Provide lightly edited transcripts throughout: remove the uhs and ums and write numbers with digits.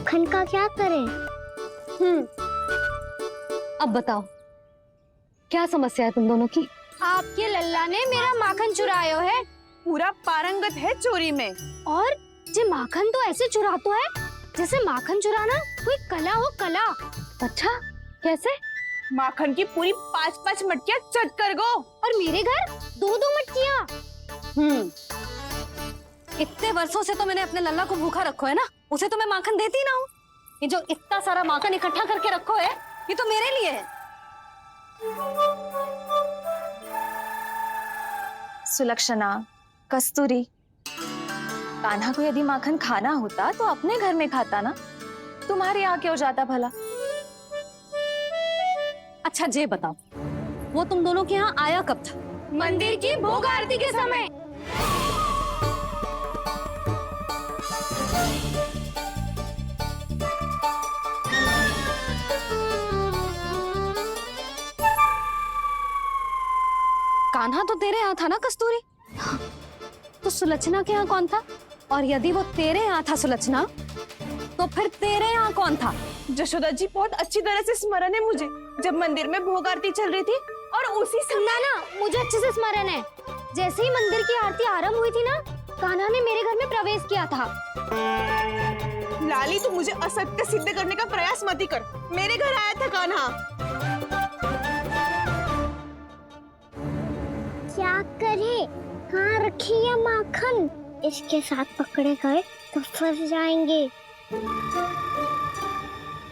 माखन का क्या करें? अब बताओ क्या समस्या है तुम दोनों की? आपके लल्ला ने मेरा माखन चुरायो है। पूरा पारंगत है चोरी में। और जे माखन तो ऐसे चुरातो है जैसे माखन चुराना कोई कला हो, कला। अच्छा, कैसे? माखन की पूरी 5-5 मटकियां चट कर गो। और मेरे घर 2-2 मटकियां। इतने वर्षों से तो मैंने अपने लल्ला को भूखा रखो है ना, उसे तो मैं माखन देती ना हूँ। ये जो इतना सारा माखन इकट्ठा करके रखो है, ये तो मेरे लिए है। सुलक्षणा, कस्तूरी, कान्हा को यदि माखन खाना होता तो अपने घर में खाता ना, तुम्हारे यहाँ क्यों जाता भला? अच्छा ये बताओ, वो तुम दोनों के यहाँ आया कब था? मंदिर की भोग आरती के समय। कान्हा तो तेरे यहाँ था ना कस्तूरी? तो सुलक्षणा के यहाँ कौन था? और यदि वो तेरे यहाँ था सुलक्षणा, तो फिर तेरे यहाँ कौन था? जशोदा जी, बहुत अच्छी तरह से स्मरण है मुझे, जब मंदिर में भोग आरती चल रही थी और उसी समय ना, मुझे अच्छे से स्मरण है। जैसे ही मंदिर की आरती आरंभ हुई थी ना, कान्हा ने मेरे घर में प्रवेश किया था। लाली, तू मुझे असत्य सिद्ध करने का प्रयास मत ही कर। मेरे घर आया था कान्हा। क्या करे? कहाँ रखी है माखन? इसके साथ पकड़े गए तो फंस जाएंगे।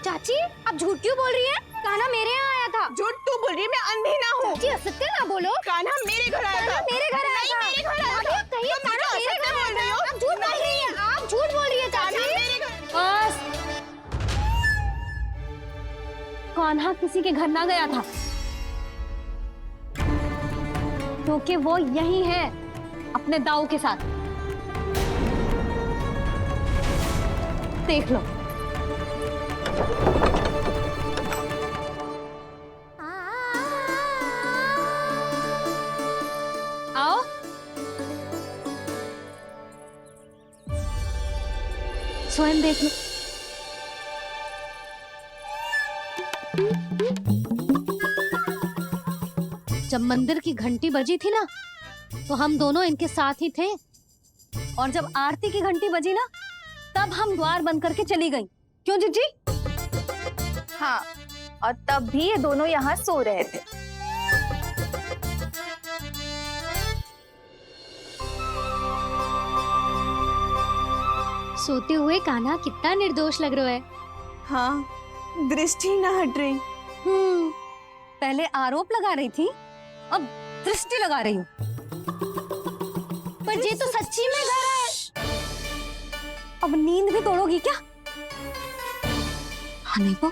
चाची, आप झूठ क्यों बोल रही है? कान्हा मेरे यहाँ आया था। झूठ तू बोल रही है, मैं अंधी ना हूँ। चाची, असत्य ना बोलो। कान्हा मेरे घर आया था। मेरे घर आया था। मेरे घर आया था। कहिए तुम कान्हा मुझे मेरे घर असत्य आया बोल रही था। हो। आप झूठ बोल रही है। आप झूठ बोल रही है चाची। बस, कान्हा किसी के घर ना गया था, क्योंकि वो यही है अपने दाऊ के साथ। देख लो। आओ। स्वयं देख लो। जब मंदिर की घंटी बजी थी ना, तो हम दोनों इनके साथ ही थे, और जब आरती की घंटी बजी ना, तब हम द्वार बंद करके चली गई। क्यों जीजी? हाँ, और तब भी ये दोनों यहाँ सो रहे थे। सोते हुए कान्हा कितना निर्दोष लग रहा है। हाँ, दृष्टि ना हट रही। पहले आरोप लगा रही थी, अब दृष्टि लगा रही हूँ। पर ये तो सच्ची में घर है। अब नींद भी तोड़ोगी क्या? हनी को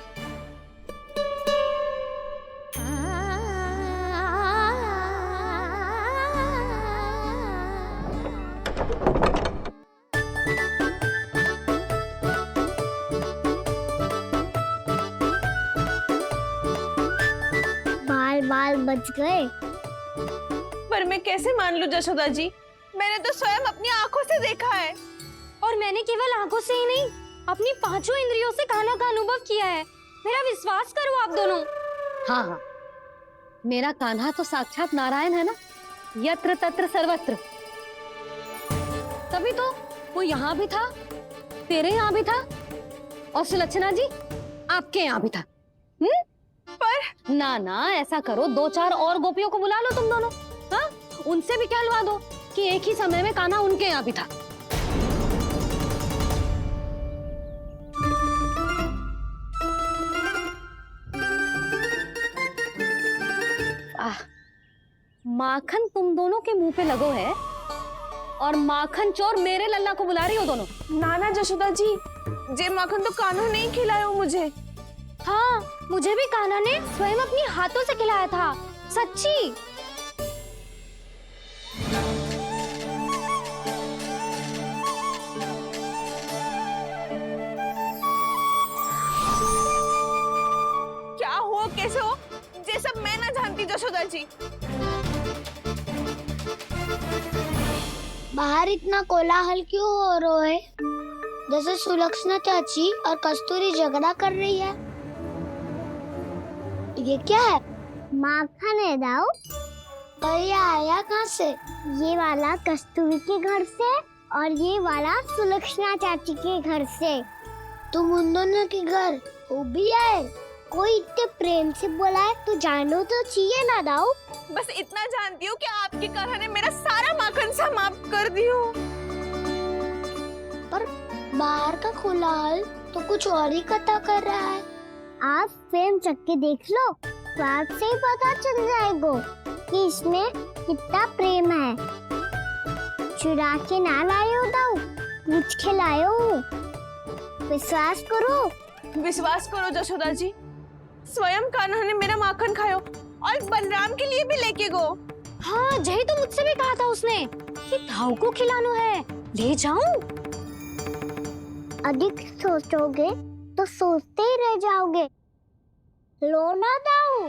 बाल बच गए। पर मैं कैसे मान लूं जशोदा जी? मैंने तो स्वयं अपनी आंखों से देखा है। और मैंने केवल आंखों से ही नहीं, अपनी 5 इंद्रियों से कान्हा का अनुभव किया है। मेरा विश्वास करो आप दोनों। हाँ हाँ, मेरा कान्हा तो साक्षात नारायण है ना, यत्र तत्र सर्वत्र। तभी तो वो यहाँ भी था, तेरे यहाँ भी था, और सुलक्षणा जी आपके यहाँ भी था। पर ना ना, ऐसा करो, 2-4 और गोपियों को बुला लो तुम दोनों। हाँ, उनसे भी कहलवा दो कि एक ही समय में कान्हा उनके यहाँ भी था। माखन तुम दोनों के मुंह पे लगो है, और माखन चोर मेरे लल्ला को बुला रही हो दोनों। नाना जशोदा जी, जे माखन तो कान्हा नहीं खिलाया मुझे। हाँ, मुझे भी कान्हा ने स्वयं अपनी हाथों से खिलाया था, सच्ची। क्या हो, कैसे हो, ये सब मैं ना जानती जशोदा जी। बाहर इतना कोलाहल क्यों हो रहा है? जैसे सुलक्षणा चाची और कस्तूरी झगड़ा कर रही है। ये क्या है? माखन है दाऊ। पर ये आया कहाँ से? ये वाला कस्तूरी के घर से और ये वाला सुलक्षणा चाची के घर से। तुम उन दोनों के घर वो भी आए? कोई इतने प्रेम से बोला है तो जानो तो चाहिए ना दाऊ। बस इतना जानती हूँ कि आपके कारण ने मेरा सारा माखन समाप्त कर दियो। पर बाहर का खुलाल तो कुछ और ही कथा कर रहा है। आप फिल्म चख के देख लो तो आपसे ही पता चल जाएगा कि इसमें कितना प्रेम है। चुरा के ना लायो दाऊ, मुझ के लायो। विश्वास करो जशोदा जी, स्वयं कान्हा ने मेरा माखन खायो और बलराम के लिए भी लेके गो। हाँ, यही तो मुझसे भी कहा था उसने कि दाऊ को खिलाना है, ले जाऊं। अधिक सोचोगे तो सोचते ही रह जाओगे। लो ना दाऊ।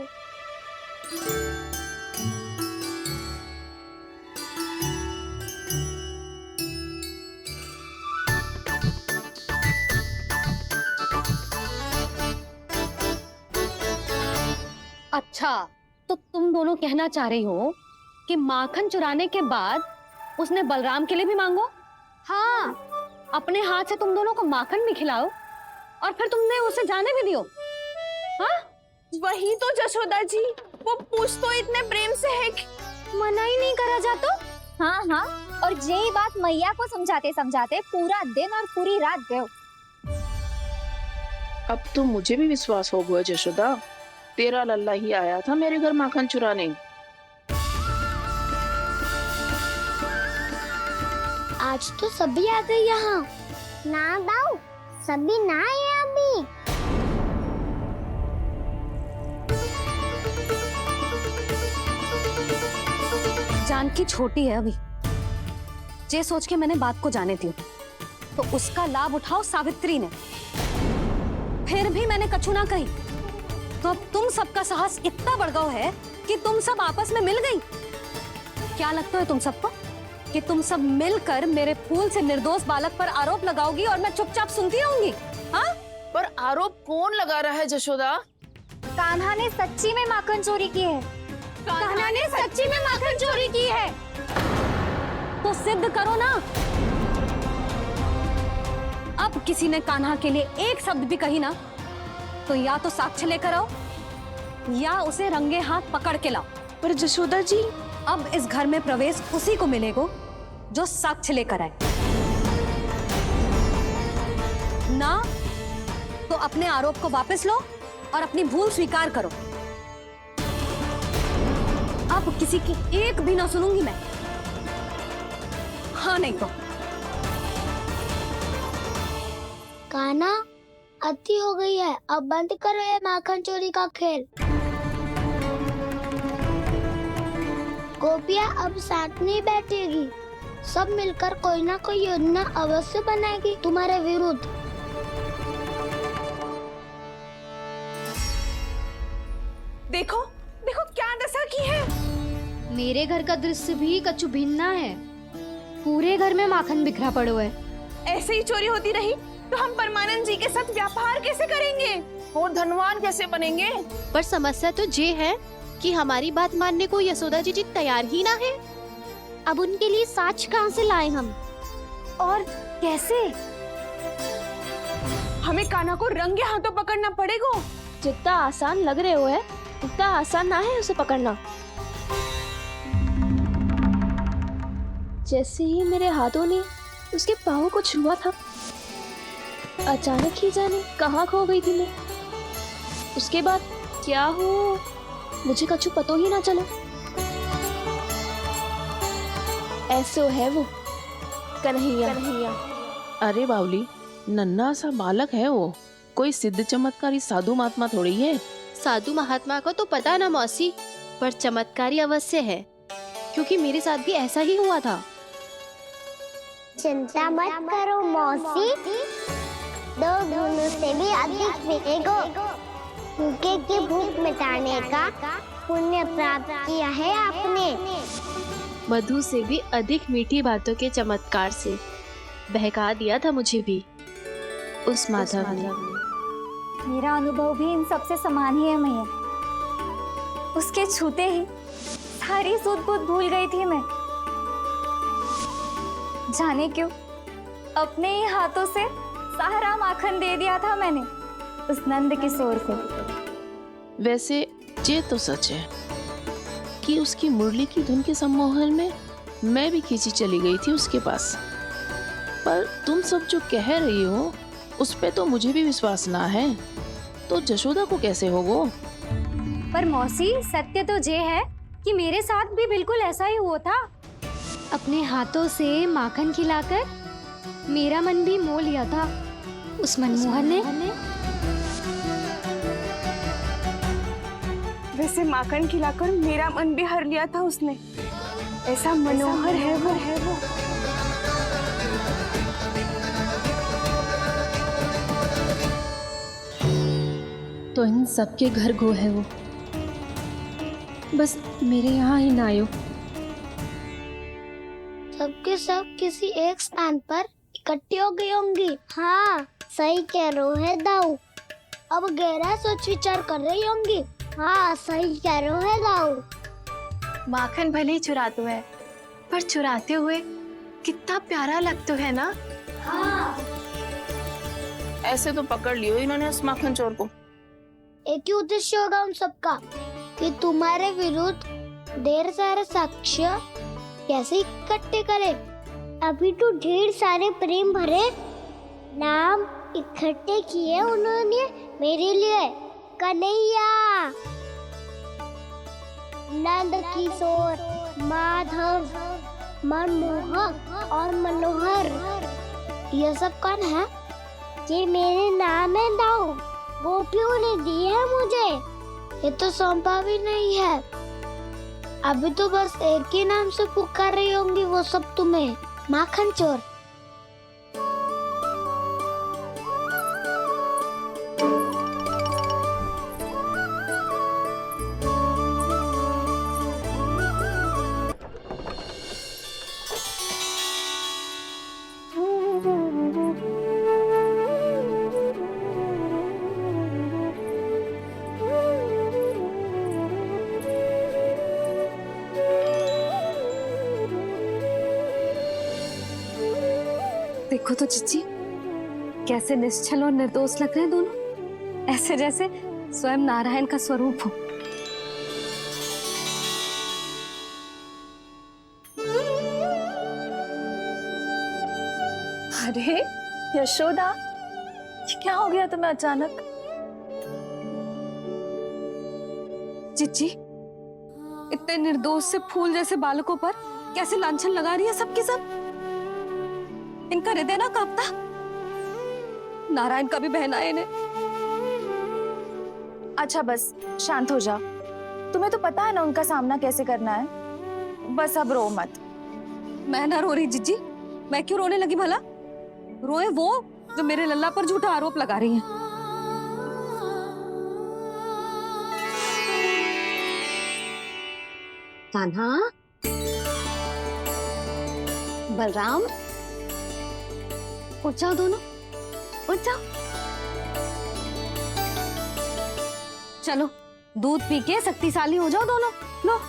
अच्छा, तो तुम दोनों कहना चाह रही हो कि माखन चुराने के बाद उसने बलराम के लिए भी मांगो? हाँ, अपने हाथ से तुम दोनों को माखन भी खिलाओ और फिर तुमने उसे जाने भी दियो? हाँ? वही तो जशोदा जी, वो पूछ तो इतने प्रेम से है कि मना ही नहीं करा जाता। हाँ हाँ, और यही बात मैया को समझाते समझाते पूरा दिन और पूरी रात गए। अब तो मुझे भी विश्वास हो गया जशोदा, तेरा लल्ला ही आया था मेरे घर माखन चुराने। आज तो सभी आ गए यहाँ। ना दाऊ, सभी ना आए अभी। जानकी छोटी है अभी, ये सोच के मैंने बात को जाने दी तो उसका लाभ उठाओ सावित्री ने। फिर भी मैंने कछु ना कही तो अब तुम सबका साहस इतना बढ़ गया है कि तुम सब आपस में मिल गई। क्या लगता है तुम सबको कि तुम सब मिलकर मेरे फूल से निर्दोष बालक पर आरोप लगाओगी और मैं चुपचाप सुनती रहूंगी? हाँ? पर आरोप कौन लगा रहा है जशोदा? कान्हा ने सच्ची में माखन चोरी की है। कान्हा ने सच्ची में माखन चोरी की है। तो सिद्ध करो ना। अब किसी ने कान्हा के लिए एक शब्द भी कही ना तो या तो साक्ष्य लेकर आओ या उसे रंगे हाथ पकड़ के लाओ। पर जशोदा जी, अब इस घर में प्रवेश उसी को मिलेगा जो साक्ष्य लेकर आए। ना तो अपने आरोप को वापस लो और अपनी भूल स्वीकार करो। अब किसी की एक भी ना सुनूंगी मैं। हाँ नहीं तो कान्हा, अति हो गई है, अब बंद करो ये माखन चोरी का खेल। गोपियाँ अब साथ नहीं बैठेगी, सब मिलकर कोई ना कोई योजना अवश्य बनाएगी तुम्हारे विरुद्ध। देखो देखो क्या दशा की है। मेरे घर का दृश्य भी कछु भिन्न है। पूरे घर में माखन बिखरा पड़ो है। ऐसे ही चोरी होती रही तो हम परमानंद जी के साथ व्यापार कैसे करेंगे और धनवान कैसे बनेंगे? पर समस्या तो ये है कि हमारी बात मानने को यशोदा जी तैयार ही ना है। अब उनके लिए साक्ष्य कहाँ से लाएं हम? और कैसे? हमें कान्हा को रंगे हाथों पकड़ना पड़ेगा। जितना आसान लग रहे हो है उतना आसान ना है उसे पकड़ना। जैसे ही मेरे हाथों ने उसके पाँव को छुआ था, अचानक ही जाने कहाँ खो गई थी मैं। उसके बाद क्या हो मुझे कछु पतो ही ना चला। ऐसो है वो कन्हैया। अरे बावली, नन्हा सा बालक है वो, कोई सिद्ध चमत्कारी साधु महात्मा थोड़ी है। साधु महात्मा को तो पता ना मौसी, पर चमत्कारी अवश्य है, क्योंकि मेरे साथ भी ऐसा ही हुआ था। चिंता मत करो मौसी, 2 गुणों से भी अधिक मिलेगा। भूखे की भूख मिटाने का पुण्य प्राप्त किया है आपने। मधु से भी अधिक मीठी बातों के चमत्कार से बहका दिया था मुझे भी। उस माधव ने। मेरा अनुभव भी इन सबसे समान ही है मैया। उसके छूते ही सारी सूध बूध भूल गई थी मैं। जाने क्यों अपने ही हाथों से सारा माखन दे दिया था मैंने उस नंद किशोर को। वैसे ये तो सच है कि उसकी मुरली की धुन के सम्मोहन में मैं भी खींची चली गई थी उसके पास। पर तुम सब जो कह रही हो उस पे तो मुझे भी विश्वास ना है, तो जशोदा को कैसे होगो? पर मौसी सत्य तो ये है कि मेरे साथ भी बिल्कुल ऐसा ही हुआ था। अपने हाथों से माखन खिलाकर मेरा मन भी मोह लिया था उस मनमोहन ने। वैसे माखन खिलाकर मेरा मन भी हर लिया था उसने। ऐसा मनोहर है वो। तो इन सबके घर गो है वो, बस मेरे यहाँ ही ना आयो। सबके सब किसी एक स्थान पर इकट्ठी हो गई होंगी। हाँ सही कह रहे है दाऊ। अब गहरा सोच विचार कर रही होंगी। हाँ सही कह रहे है दाऊ। माखन भले ही चुराते है, पर चुराते हुए कितना प्यारा लगता है ना। ऐसे तो पकड़ लियो इन्होंने उस माखन चोर को। एक ही उद्देश्य होगा उन सबका कि तुम्हारे विरुद्ध ढेर सारे साक्ष्य कैसे इकट्ठे करे। अभी तो ढेर सारे प्रेम भरे नाम इकट्ठे किए उन्होंने मेरे लिए। कन्हैया, नंद किशोर, माधव, मनमोहक और मनोहर, ये सब कौन है? ये मेरे नाम है दाऊ। गोपियों ने दी है मुझे, ये तो सौंपा भी नहीं है। अभी तो बस एक ही नाम से पुकार रही होंगी वो सब तुम्हें, माखन चोर। देखो तो चिच्ची, कैसे निश्चल और निर्दोष लग रहे हैं दोनों, ऐसे जैसे स्वयं नारायण का स्वरूप हो। अरे यशोदा, ये क्या हो गया तुम्हें अचानक? चिच्ची, इतने निर्दोष से फूल जैसे बालकों पर कैसे लांछन लगा रही है सबके सब। इनका हृदय ना कांपता? नारायण का भी बहना है इन्हें। अच्छा बस शांत हो जाओ, तुम्हें तो पता है ना उनका सामना कैसे करना है। बस अब रो मत। मैं ना रो रही जिज्जी, मैं क्यों रोने लगी भला? रोए वो जो मेरे लल्ला पर झूठा आरोप लगा रही हैं। कान्हा, बलराम, उठ जाओ दोनों, उठ जाओ। चलो दूध पी के शक्तिशाली हो जाओ दोनों। लो।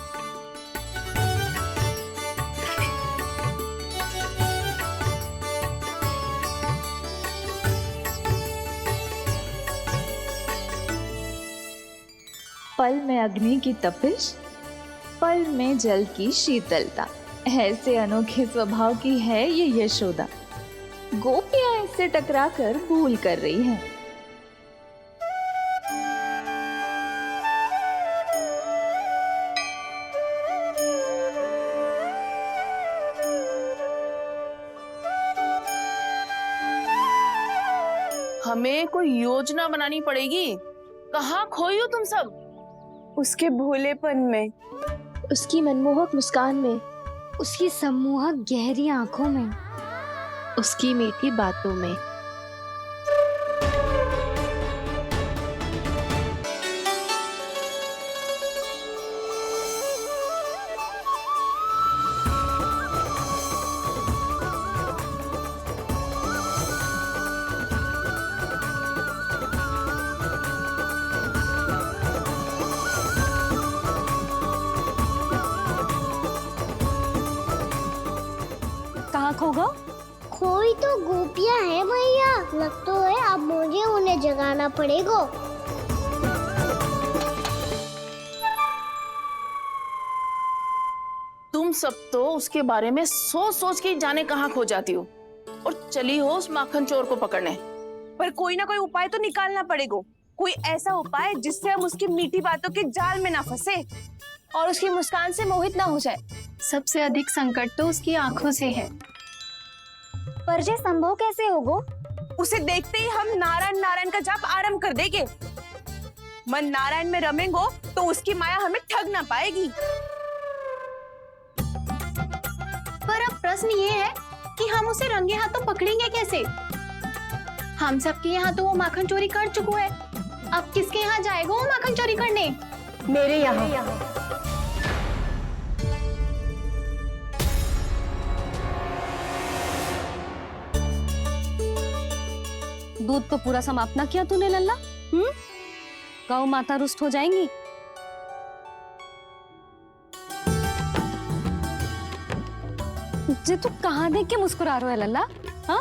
पल में अग्नि की तपिश, पल में जल की शीतलता, ऐसे अनोखे स्वभाव की है ये यशोदा। गोपियां इससे टकराकर भूल कर रही हैं। हमें कोई योजना बनानी पड़ेगी। कहाँ खोई हो तुम सब? उसके भोलेपन में, उसकी मनमोहक मुस्कान में, उसकी सम्मोहक गहरी आंखों में, उसकी मीठी बातों में। तो गोपियां हैं भैया, लगता है अब मुझे उन्हें जगाना पड़ेगा। तुम सब तो उसके बारे में सोच सोच के जाने कहाँ खो जाती हो और चली हो उस माखन चोर को पकड़ने। पर कोई ना कोई उपाय तो निकालना पड़ेगा, कोई ऐसा उपाय जिससे हम उसकी मीठी बातों के जाल में ना फंसे और उसकी मुस्कान से मोहित ना हो जाए। सबसे अधिक संकट तो उसकी आंखों से है। पर ये संभव कैसे होगा? उसे देखते ही हम नारायण नारायण का जाप आरंभ कर देंगे। मन नारायण में रमेंगो तो उसकी माया हमें ठग ना पाएगी। पर अब प्रश्न ये है कि हम उसे रंगे हाथों पकड़ेंगे कैसे? हम सबके यहाँ तो वो माखन चोरी कर चुका है, अब किसके यहाँ जाएगा वो माखन चोरी करने? मेरे यहाँ। दूध तो पूरा समाप्त ना किया तूने लल्ला। गौ माता रुष्ट हो जाएंगी। जे तू कहाँ देख के मुस्कुरा रहे है लल्ला? हाँ,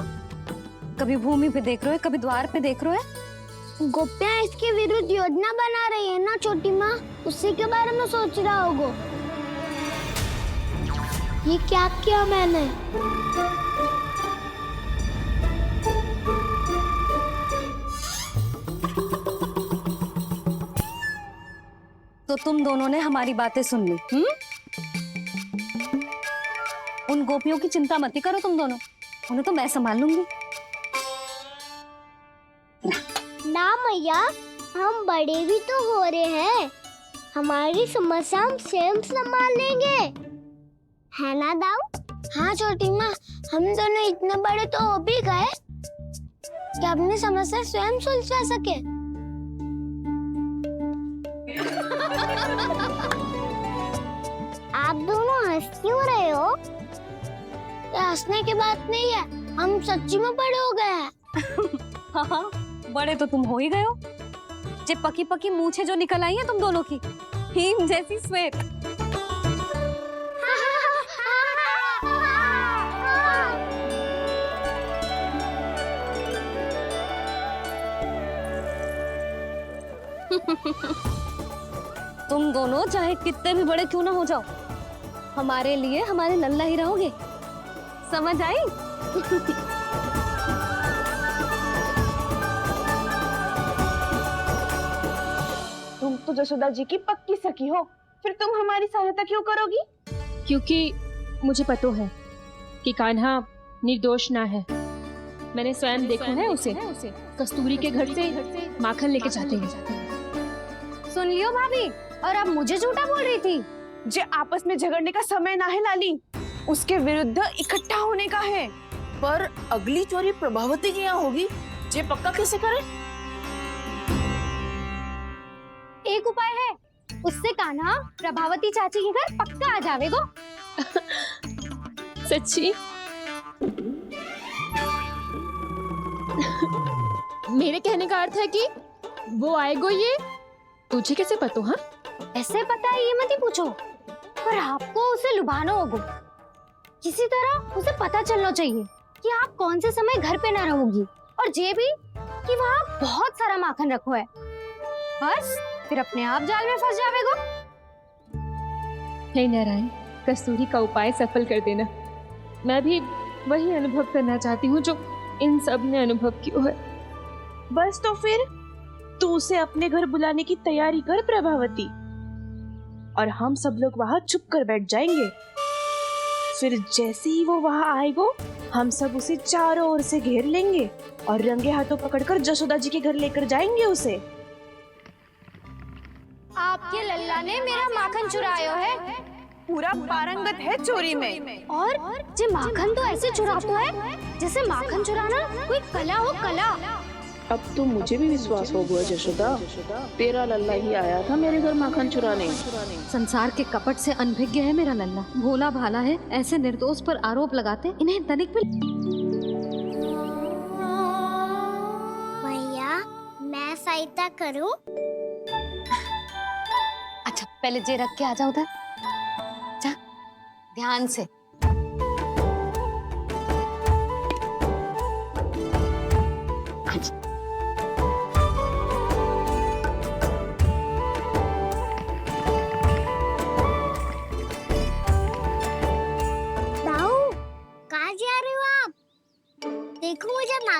कभी भूमि पे देख रहे हो, कभी द्वार पे देख रहे हो। गोपियां इसके विरुद्ध योजना बना रही है ना छोटी माँ, उसी के बारे में सोच रहा होगा। ये क्या किया मैंने? तो तुम दोनों ने हमारी बातें सुन ली। उन गोपियों की चिंता मत करो तुम दोनों, उन्हें तो मैं संभाल लूंगी। ना मैया, हम बड़े भी तो हो रहे हैं, हमारी समस्या हम स्वयं संभाल लेंगे, है ना दाऊ? हाँ छोटी माँ, हम दोनों इतने बड़े तो हो भी गए कि अपनी समस्या स्वयं सुलझा सके। आप दोनों हंस क्यों रहे हो? ये हंसने की बात नहीं है, हम सच्ची में बड़े हो गए हैं। हाँ, बड़े तो तुम हो ही गए हो। जे पकी पकी मूछें जो निकल आई हैं तुम दोनों की, हिम जैसी श्वेत। तुम दोनों चाहे कितने भी बड़े क्यों ना हो जाओ, हमारे लिए हमारे लल्ला ही रहोगे, समझ आई? तुम तो जसोदा जी की पक्की सखी हो, फिर तुम हमारी सहायता क्यों करोगी? क्योंकि मुझे पता है कि कान्हा निर्दोष ना है। मैंने स्वयं देखा है उसे कस्तूरी के घर से माखन लेके जाते हैं। सुन लियो भाभी, और अब मुझे झूठा बोल रही थी। जे आपस में झगड़ने का समय ना है लाली, उसके विरुद्ध इकट्ठा होने का है। पर अगली चोरी प्रभावती की यहाँ होगी, जे पक्का कैसे करे? एक उपाय है, उससे कान्हा प्रभावती चाची के घर पक्का आ जावेगो। सच्ची? मेरे कहने का अर्थ है कि वो आएगो, ये तुझे कैसे पता? हाँ, ऐसे पता है ये मत ही पूछो, पर आपको उसे लुभाना होगा। किसी तरह उसे पता चलना चाहिए कि आप कौन से समय घर पे ना रहोगी, और ये भी कि वहाँ बहुत सारा माखन रखो है। बस फिर अपने आप जाल में फंस जावेगो। हे नारायण, कस्तूरी का उपाय सफल कर देना। मैं भी वही अनुभव करना चाहती हूँ जो इन सब ने अनुभव किया है। बस तो फिर तू उसे अपने घर बुलाने की तैयारी कर प्रभावती, और हम सब लोग वहाँ चुप कर बैठ जाएंगे। फिर जैसे ही वो वहाँ आएगो, हम सब उसे चारों ओर से घेर लेंगे और रंगे हाथों पकड़कर जसोदा जी के घर लेकर जाएंगे उसे। आपके लल्ला ने मेरा माखन चुराया है, पूरा पारंगत है चोरी में। और जे माखन तो ऐसे चुराता है जैसे माखन चुराना कोई कला हो, कला। अब तो मुझे भी विश्वास हो गया जशोदा, तेरा लल्ला ही आया था मेरे घर माखन चुराने। संसार के कपट से अनभिज्ञ है मेरा लल्ला, भोला भाला है। ऐसे निर्दोष पर आरोप लगाते इन्हें तनिक भी। भैया, मैं सहायता करूं? अच्छा, पहले जे रख के आ जाओ उधर, जा ध्यान से।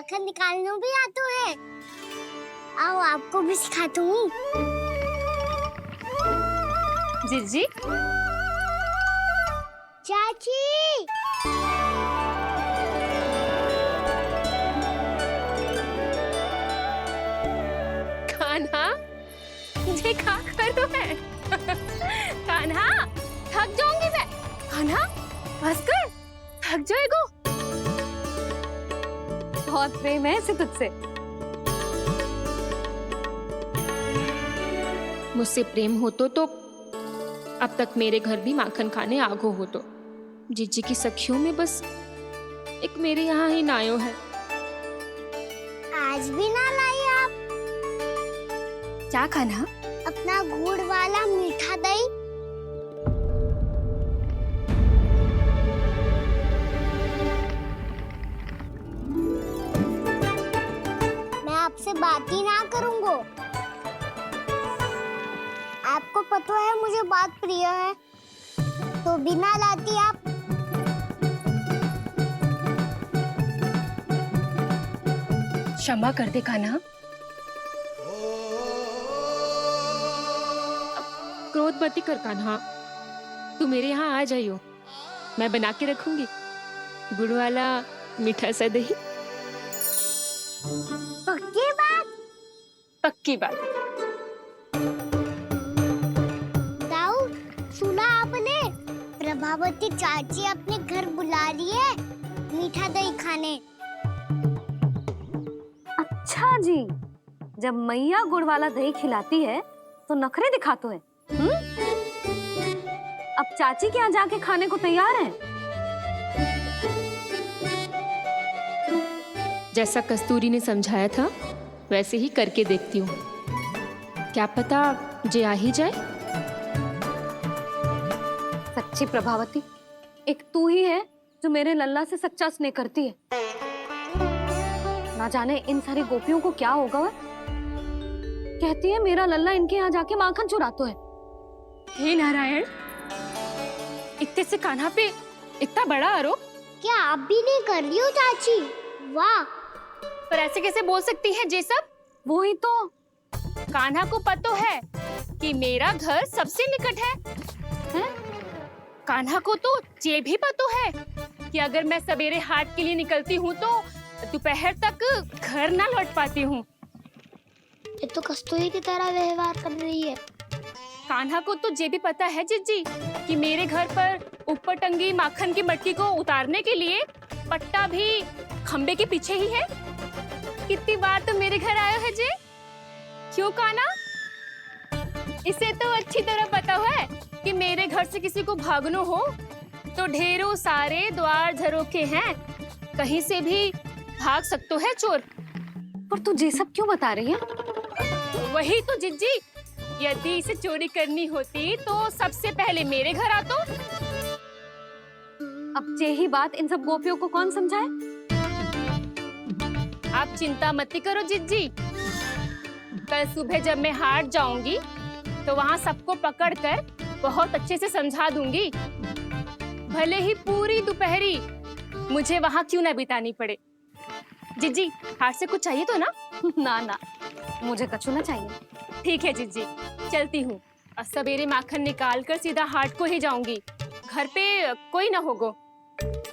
माखन निकालना भी आता है। आओ आपको भी सिखाती हूँ। जिज्जी, चाची कान्हा मुझे क्या करो है? कान्हा थक जाऊंगी मैं। कान्हा बस कर, थक जाएगा। बहुत प्रेम है इसे तुझसे। मुझसे प्रेम हो तो अब तक मेरे घर भी माखन खाने आगो हो तो। जीजी की सखियों में बस एक मेरे यहाँ ही नायो है। आज भी ना लाई आप क्या कान्हा? अपना गुड़ वाला मीठा दही। मैं आपसे बात ही ना करूंगा। आपको पता है मुझे बात प्रिय है, तो बिना लाती आप। क्षमा कर दे कान्हा। क्रोध मत कर कान्हा, तू मेरे यहाँ आ जाइयो, मैं बना के रखूंगी गुड़ वाला मीठा सा दही। पक्की बात? पक्की बात। दाऊ, सुना आपने? प्रभावती चाची अपने घर बुला रही है मीठा दही खाने। अच्छा जी, जब मैया गुड़ वाला दही खिलाती है तो नखरे दिखाते हैं। अब चाची के यहाँ जाके खाने को तैयार हैं। जैसा कस्तूरी ने समझाया था वैसे ही करके देखती हूँ, क्या पता जे आ ही जाए। सच्ची प्रभावती, एक तू ही है जो मेरे लल्ला से सच्चा स्नेह करती है। ना जाने इन सारी गोपियों को क्या होगा। वह कहती है मेरा लल्ला इनके यहाँ जाके माखन चुराता है। हे नारायण, इतने से कान्हा पे इतना बड़ा आरोप। क्या आप भी नहीं कर रही हो चाची? वाह, पर ऐसे कैसे बोल सकती है जे सब? वो ही तो। कान्हा को पता है कि मेरा घर सबसे निकट है? कान्हा को तो ये भी पता है कि अगर मैं सवेरे हाट के लिए निकलती हूँ तो दोपहर तक घर ना लौट पाती हूँ। ये तो कस्तूरी की तरह व्यवहार कर रही है। कान्हा को तो ये भी पता है जिज्जी कि मेरे घर पर ऊपर टंगी माखन की मटकी को उतारने के लिए पट्टा भी खंबे के पीछे ही है। कितनी बार तो मेरे घर आयो है जी। क्यों कान्हा? इसे तो अच्छी तरह पता है कि मेरे घर से किसी को भागनो हो तो ढेरों सारे द्वार झरोखे हैं, कहीं से भी भाग सकते है चोर। पर तू ये सब क्यों बता रही है? वही तो जिज्जी, यदि इसे चोरी करनी होती तो सबसे पहले मेरे घर आतो। अब यही बात इन सब गोपियों को कौन समझाए? आप चिंता मत करो जिज्जी, कल सुबह जब मैं हाट जाऊंगी तो वहाँ सबको पकड़कर बहुत अच्छे से समझा दूंगी, भले ही पूरी दोपहरी मुझे वहाँ क्यों ना बितानी पड़े। जिज्जी, हाट से कुछ चाहिए तो ना? ना ना, मुझे कछु ना चाहिए। ठीक है जिज्जी, चलती हूँ। और सवेरे माखन निकाल कर सीधा हाट को ही जाऊंगी, घर पे कोई ना होगो।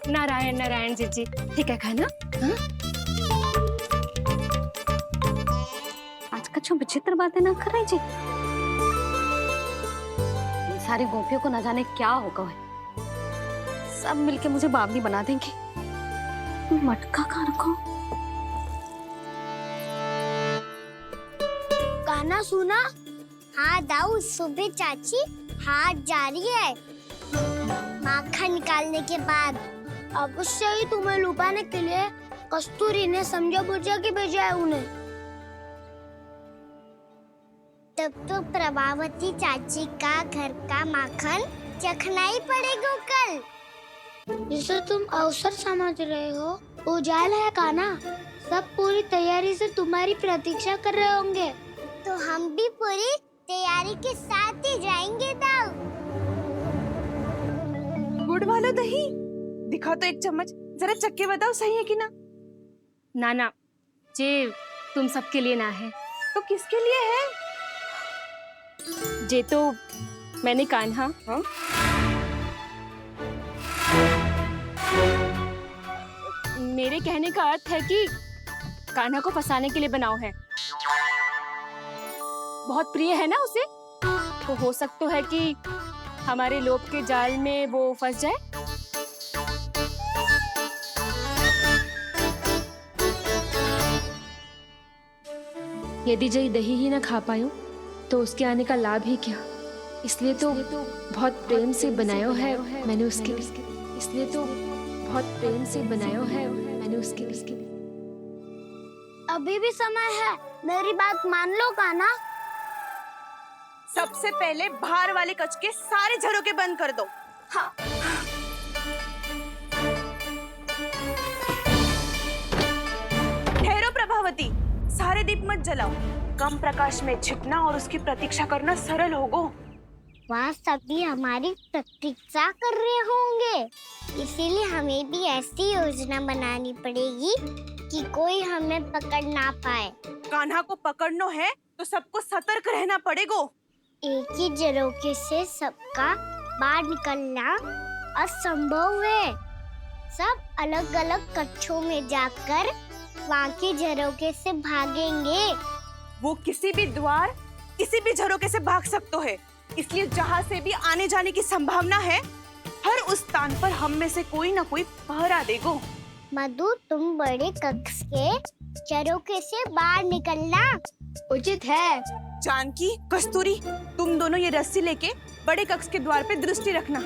नारायण नारायण जिज्जी, ठीक है खाना? हाँ? आज कछु विचित्र बातें ना कर रही जी। ये सारी गोपियों को न जाने क्या होगा है। सब मिलके मुझे बावली बना देंगे। मटका कहाँ रखो? गाना सुना? हाँ दाऊ, सुबह चाची हाट जा रही है माखन निकालने के बाद। अवश्य ही तुम्हें लुभाने के लिए कस्तूरी ने समझा बुझा के भेजा है उन्हें। तब तो प्रभावती चाची का घर का माखन चखना ही पड़ेगा कल। जिसे तुम अवसर समझ रहे हो, उजाला है काना। सब पूरी तैयारी से तुम्हारी प्रतीक्षा कर रहे होंगे। तो हम भी पूरी तैयारी के साथ ही जाएंगे दाऊ। गुड़ वाला दही दिखाओ तो एक चम्मच, जरा चख के बताओ सही है कि ना। ना ना, जे तुम सबके लिए ना है। तो किसके लिए है? जे तो मैंने कान्हा मेरे कहने का अर्थ है कि कान्हा को फंसाने के लिए बनाओ है। बहुत प्रिय है ना उसे, तो हो सकता है कि हमारे लोभ के जाल में वो फंस जाए। यदि जय दही ही ना खा पायो तो उसके आने का लाभ ही क्या। इसलिए तो बहुत प्रेम से बनाया है मैंने उसके लिए। इसलिए तो बहुत प्रेम से बनाया है मैंने उसके लिए। अभी भी समय है, मेरी बात मान लो कान्हा। सबसे पहले बाहर वाले कच के सारे झरोके बंद कर दो। हाँ। ठहरो प्रभावती, सारे दीप मत जलाओ। कम प्रकाश में छिपना और उसकी प्रतीक्षा करना सरल होगा। वहाँ सभी हमारी प्रतीक्षा कर रहे होंगे, इसीलिए हमें भी ऐसी योजना बनानी पड़ेगी कि कोई हमें पकड़ ना पाए। कान्हा को पकड़ना है तो सबको सतर्क रहना पड़ेगा। एक ही झरोखे से सबका बाहर निकलना असंभव है। सब अलग अलग कक्षों में जाकर वहाँ के झरोखे से भागेंगे। वो किसी भी द्वार, किसी भी झरोखे से भाग सकते है, इसलिए जहाँ से भी आने जाने की संभावना है, हर उस स्थान पर हम में से कोई ना कोई पहरा देगा। मधु, तुम बड़े कक्ष के झरोखे से बाहर निकलना उचित है। जानकी, कस्तूरी, तुम दोनों ये रस्सी लेके बड़े कक्ष के द्वार पे दृष्टि रखना।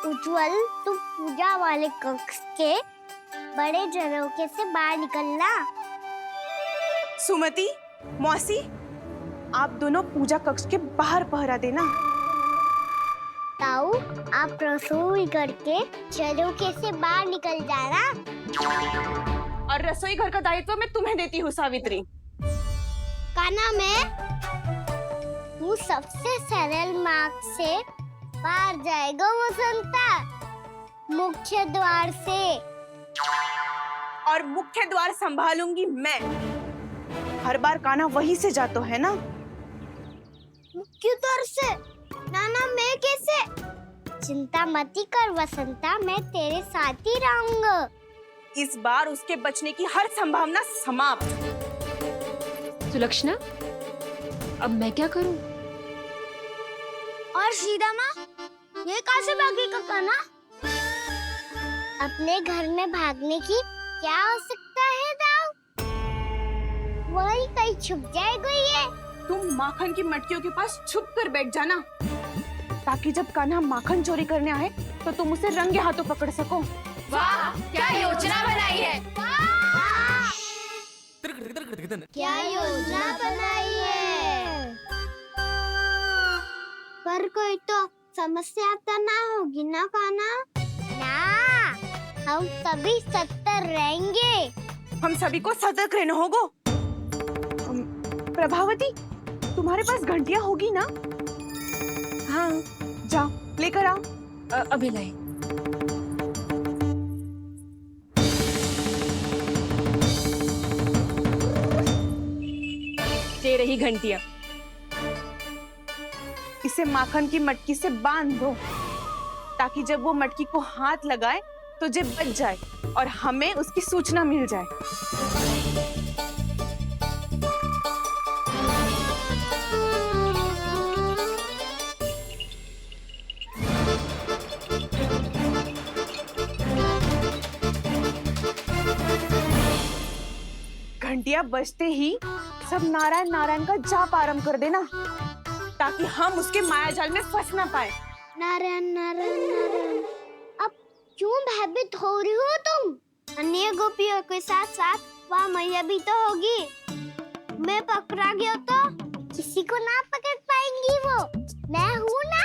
उज्जवल, तुम पूजा वाले कक्ष के बड़े झरोखे से बाहर निकलना। सुमति, मौसी, आप दोनों पूजा कक्ष के बाहर पहरा देना। ताऊ, आप रसोई करके झरोखे से बाहर निकल जाना। और रसोई घर का दायित्व मैं तुम्हें देती हूँ सावित्री। कान्हा, तू सबसे सरल मार्ग से बाहर जाएगा वसंता, मुख्य द्वार से। और मुख्य द्वार संभालूंगी मैं। हर बार कान्हा वहीं से जाता है ना। मुख्य द्वार से? नाना, मैं कैसे? चिंता मत कर वसंता, मैं तेरे साथ ही रहूंगा। इस बार उसके बचने की हर संभावना समाप्त। सुलक्षणा, अब मैं क्या करूं? और सीधा माँ, ये कहाँ से भागेगा कान्हा? अपने घर में भागने की क्या हो सकता है दाऊ? वही कहीं छुप जाएगा ये। तुम माखन की मटकियों के पास छुप कर बैठ जाना, ताकि जब कान्हा माखन चोरी करने आए तो तुम उसे रंगे हाथों पकड़ सको। वाह, क्या योजना बनाई है। क्या योजना बनाई है? पर कोई तो समस्या तो ना होगी ना कान्हा? ना, हम सभी सतर्क रहेंगे। हम सभी को सतर्क रहना होगा। प्रभावती, तुम्हारे पास घंटियां होगी ना? हाँ, जाओ लेकर आओ। अभी लाई। ये रही घंटियां। इसे माखन की मटकी से बांध दो, ताकि जब वो मटकी को हाथ लगाए तो जे बच जाए और हमें उसकी सूचना मिल जाए। घंटियां बजते ही सब नारायण नारायण का जाप आरंभ कर देना, ताकि हम उसके मायाजाल में फंस ना पाए। नारायण नारायण नारायण। अब क्यों भयभीत हो रही हो तुम? अन्य गोपियों के साथ साथ वहाँ मैया भी तो होगी। मैं पकड़ा गया तो किसी को ना पकड़ पाएंगी वो, मैं हूँ ना।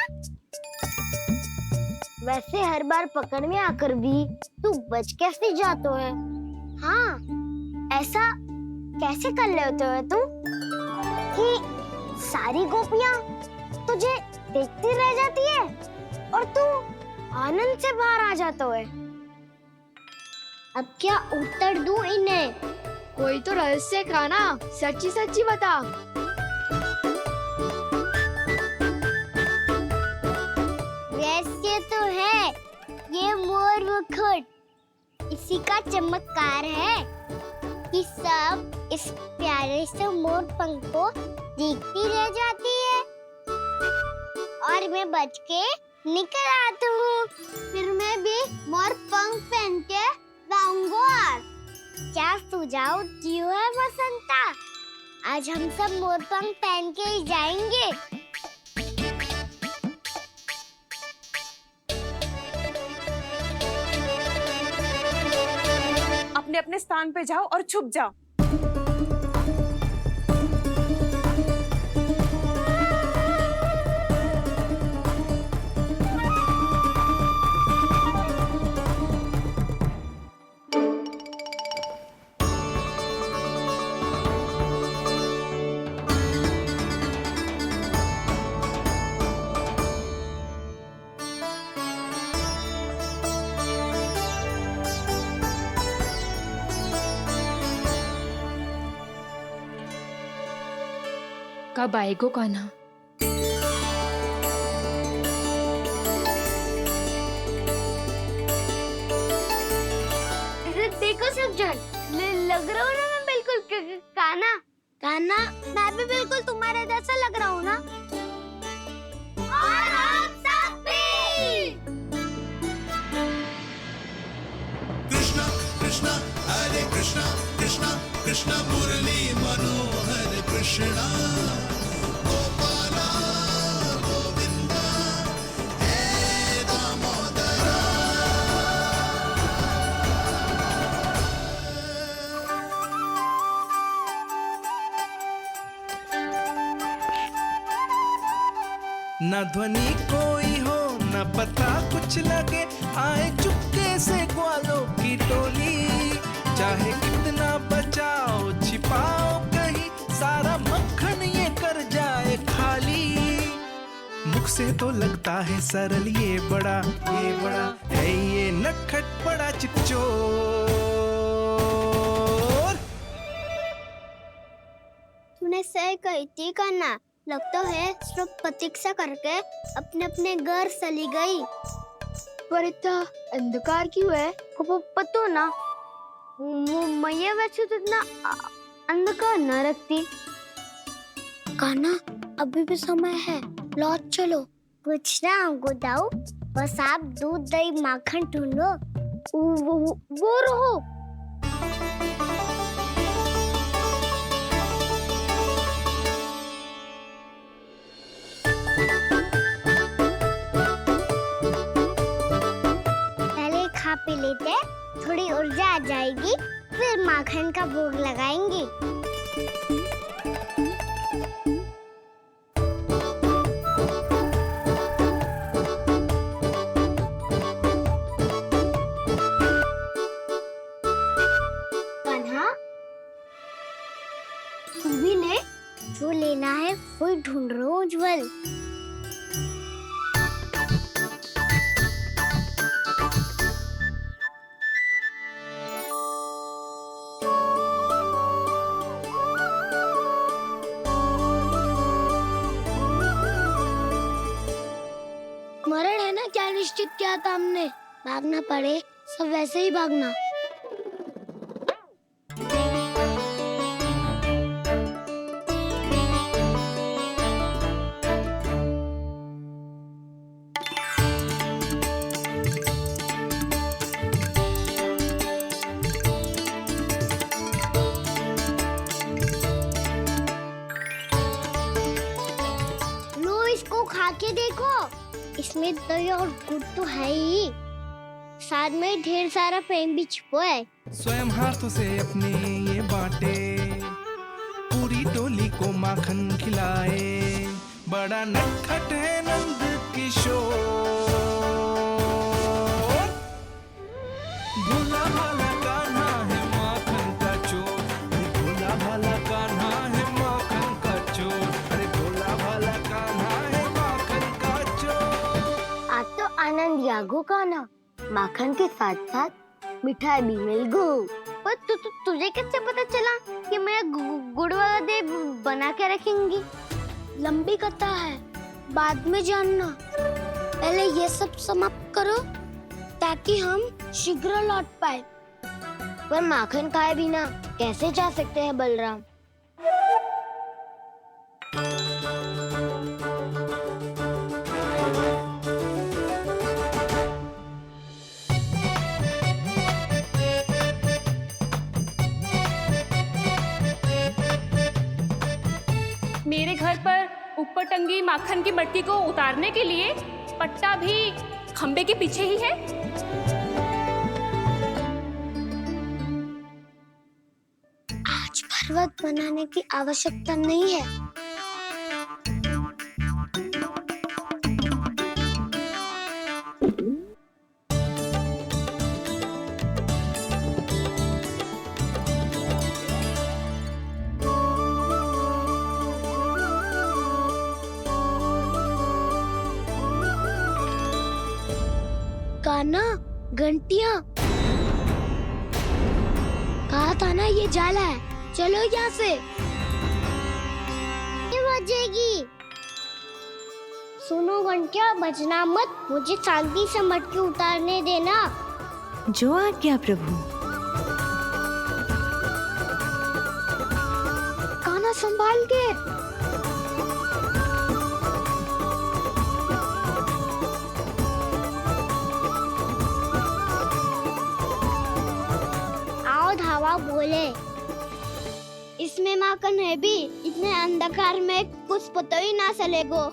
वैसे हर बार पकड़ने आकर भी तू बच कैसे जाता है? हाँ, ऐसा कैसे कर लेते हो तुम कि सारी गोपियाँ तुझे देखती रह जाती है और तू आनंद से बाहर आ जाता है? अब क्या उत्तर दूं इन्हें? कोई तो रहस्य खाना, सच्ची सच्ची बता। रहस्य तो है, ये मोर मुकुट इसी का चमत्कार है कि सब इस प्यारे से मोर पंख को देखती रह जाती है और मैं बच के निकल आता हूँ। फिर मैं भी मोर पंख पहन के गाऊंगा। क्या सुझाव दियो है बसंता? आज हम सब मोर पंख पहन के ही जाएंगे। अपने अपने स्थान पे जाओ और छुप जाओ। कब आएगो कान्हा? देखो सब जन, लग रहा हूँ ना मैं बिल्कुल कान्हा। कान्हा, मैं भी बिल्कुल तुम्हारे जैसा लग रहा हूँ ना? और हम सब भी। कृष्णा कृष्णा हरे कृष्णा कृष्णा कृष्णा मुरली मनोहर कृष्णा गोपाला गोविंदा हे दामोदरा। न ध्वनि कोई हो न पता कुछ लगे, आए चुपके से ग्वालों की टोली। चाहे कितना बचाओ छिपाओ कहीं, सारा मक्खन ये कर जाए खाली। मुख से तो लगता है सरल, ये बड़ा है ये नटखट बड़ा चिकचोर। तूने सही कही थी कान्हा। लगता है सब प्रतीक्षा करके अपने अपने घर चली गई। पर इतना अंधकार क्यों है? पतो ना, मैया वैसे तो इतना अंधकार न रखती। कान्हा, अभी भी समय है, लौट चलो। कुछ ना हमको दाऊ, बस आप दूध दही माखन ढूंढो। वो रहो। पहले खा पी लेते, थोड़ी ऊर्जा आ जाएगी, फिर माखन का भोग लगाएंगे। कान्हा, तू भी ले, जो लेना है वो ढूंढ रहा हूँ उज्जवल। मरण है ना, क्या निश्चित किया था हमने? भागना पड़े सब वैसे ही भागना। लो, इसको खा के देखो, इसमें दही और गुड़ तो है ही, साथ में ढेर सारा प्रेम भी छिपा है। स्वयं हाथों से अपने ये बांटे, पूरी टोली को माखन खिलाए। बड़ा नटखट है नंद किशोर, भोला भाला कान्हा है माखन का चोर। अरे भोला भाला कान्हा है माखन का चोर। अरे भोला भाला कान्हा है माखन का चोर। आज तो आनंद यागो कान्हा, माखन के साथ साथ मिठाई भी मिल गई। पर तुझे कैसे पता चला कि मैं गुड़ वाला देव बना के रखेंगी? लंबी कथा है, बाद में जानना। पहले ये सब समाप्त करो ताकि हम शीघ्र लौट पाए। पर माखन खाए बिना कैसे जा सकते हैं बलराम? मेरे घर पर ऊपर टंगी माखन की मटकी को उतारने के लिए पट्टा भी खंबे के पीछे ही है। आज पर्वत बनाने की आवश्यकता नहीं है। गाना, घंटियां, कहा था ना ये जाला है। चलो यहाँ से। ये बजेगी। सुनो घंटियां, बजना मत। मुझे शांति से मटकी उतारने देना। जो आज्ञा प्रभु। गाना संभाल के। धावा बोले, इसमें माखन है भी। इतने अंधकार में कुछ पता ही ना चलेगो।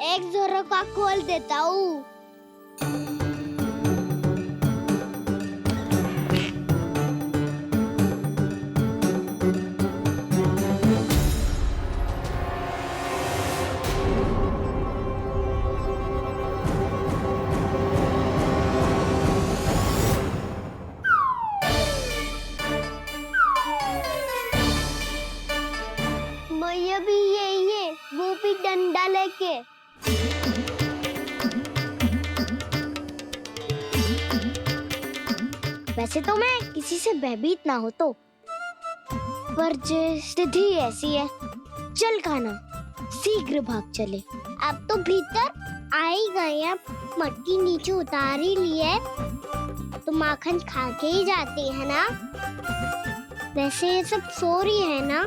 एक जोरों का खोल देता हूँ। वो भी डंडा लेके। वैसे तो मैं किसी से भयभीत ना हो तो, पर स्थिति ऐसी है। चल खाना, शीघ्र भाग चले। अब तो भीतर आ ही गए। अब मटकी नीचे उतार ही लिए तो माखन खा के ही जाते हैं ना। वैसे ये सब सो रही है ना।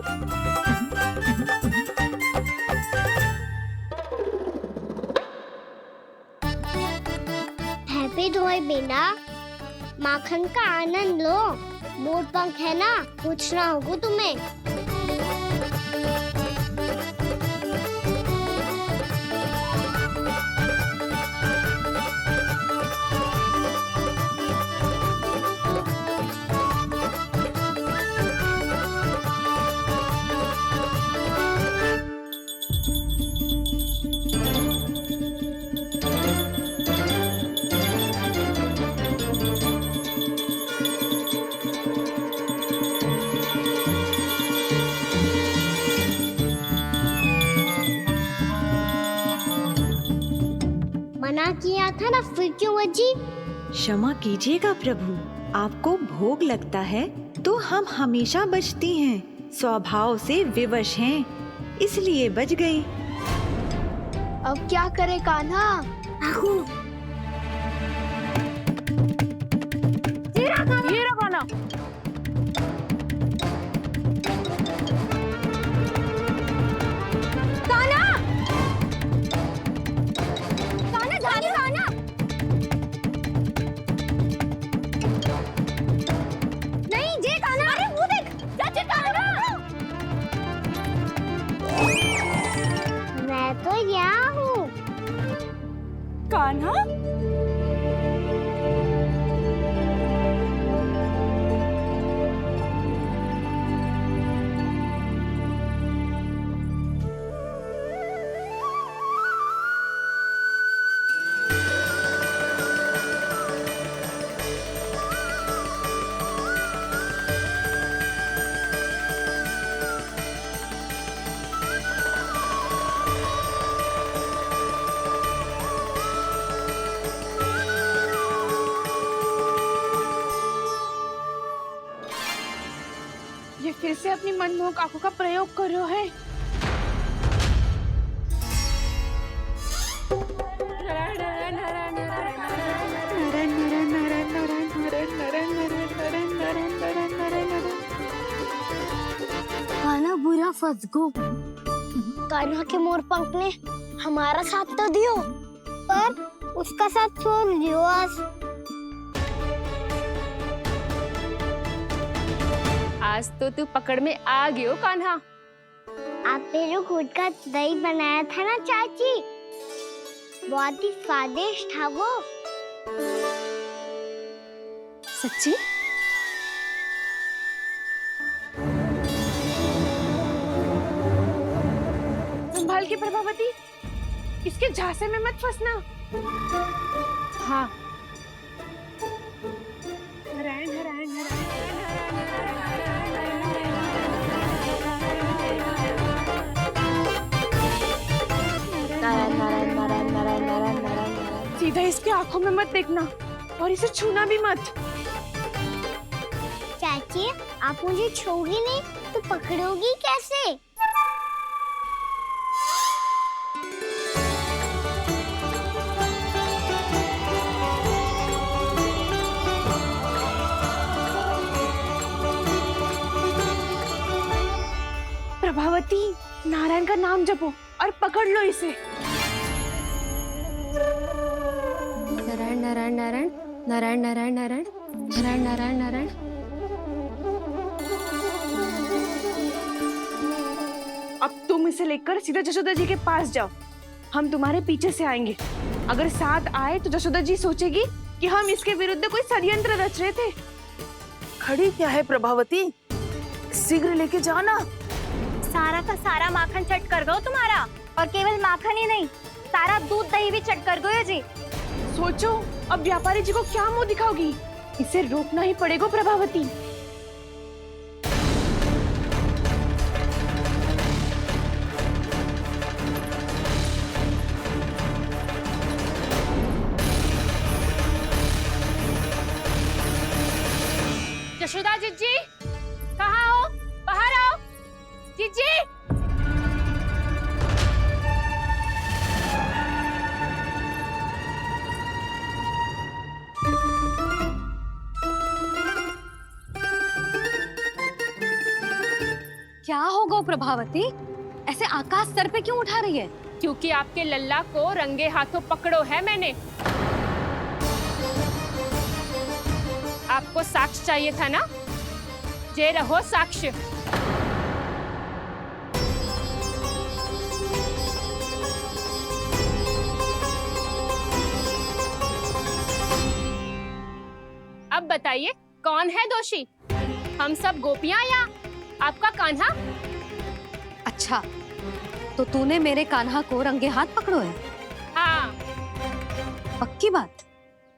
हैप्पी धोए बिना माखन का आनंद लो। मोर पंख है ना, पूछना होगा तुम्हें। मना किया था ना, फिर क्यों बजी? क्षमा कीजिएगा प्रभु, आपको भोग लगता है तो हम हमेशा बजती हैं। स्वभाव से विवश हैं, इसलिए बज गई। अब क्या करे कान्हा? ये रहा गाना। मैं तो यहाँ हूँ। कान्हा? से अपनी मनमोहक आंखों का प्रयोग कर रहे है। कान्हा बुरा फंस गो। कान्हा के मोर पंख ने हमारा साथ तो दियो, पर उसका साथ छोड़ दियो आज। आज तो तू पकड़ में आ गयो कान्हा। आपने जो खुद का दही बनाया था ना चाची, बहुत ही स्वादिष्ट था वो। सच्ची? संभाल के प्रभावती, इसके झांसे में मत फंसना। हाँ। नारायण नारायण नारायण। सीधा इसके आंखों में मत देखना और इसे छूना भी मत। चाची, आप मुझे छोगी नहीं तो पकड़ोगी कैसे? प्रभावती, नारायण का नाम जपो और पकड़ लो इसे। नारायण नारायण नारायण नारायण नारायण नारायण नारायण नारायण नारायण। अब तुम इसे लेकर सीधा जशोदा जी के पास जाओ, हम तुम्हारे पीछे से आएंगे। अगर साथ आए तो जशोदा जी सोचेगी कि हम इसके विरुद्ध कोई षड्यंत्र रच रहे थे। खड़ी क्या है प्रभावती, शीघ्र लेके जाना। सारा का सारा माखन चट कर गयो तुम्हारा, और केवल माखन ही नहीं, सारा दूध दही भी चट कर गयो जी। सोचो अब व्यापारी जी को क्या मुंह दिखाओगी। इसे रोकना ही पड़ेगा प्रभावती। जशोदा जीजी, कहाँ हो? बाहर आओ जीजी। क्या होगा प्रभावती, ऐसे आकाश सर पे क्यों उठा रही है? क्योंकि आपके लल्ला को रंगे हाथों पकड़ो है मैंने। आपको साक्ष्य चाहिए था ना, जे रहो साक्ष्य। अब बताइए कौन है दोषी, हम सब गोपियां या आपका कान्हा? अच्छा, तो तूने मेरे कान्हा को रंगे हाथ पकड़ो है? हाँ। पक्की बात?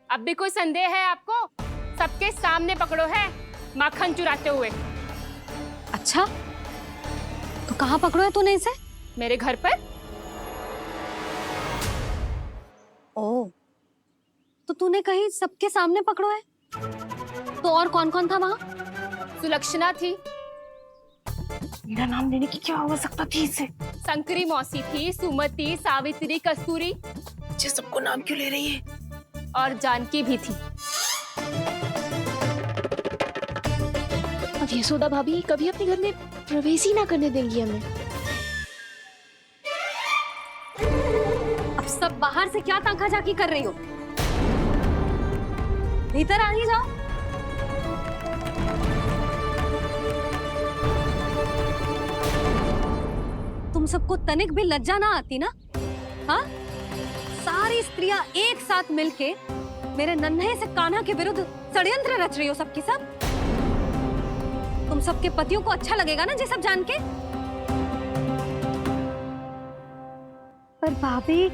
अब भी कोई संदेह है आपको? सबके सामने पकड़ो है, माखन चुराते हुए। अच्छा, तो कहाँ पकड़ो है तूने इसे? मेरे घर पर। ओ, तो तूने कहीं सबके सामने पकड़ो है? तो और कौन कौन था वहाँ? सुलक्षणा थी। मेरा नाम लेने की क्या आवश्यकता थी इसे? संकरी मौसी थी, सुमति, सावित्री, कस्तूरी। ये सबको नाम क्यों ले रही है? और जानकी भी थी। अब यशोदा भाभी कभी अपने घर में प्रवेश ही ना करने देंगी हमें। अब सब बाहर से क्या ताका झाकी कर रही हो? भीतर आ ही जाओ। तुम सबको तनिक भी लज्जा ना आती ना? हाँ? सारी स्त्रियां एक साथ मिलके मेरे नन्हे से कान्हा के विरुद्ध षड्यंत्र रच रही हो सबकी सब। तुम सबके पतियों को अच्छा लगेगा ना ये सब जान के? पर भाभी,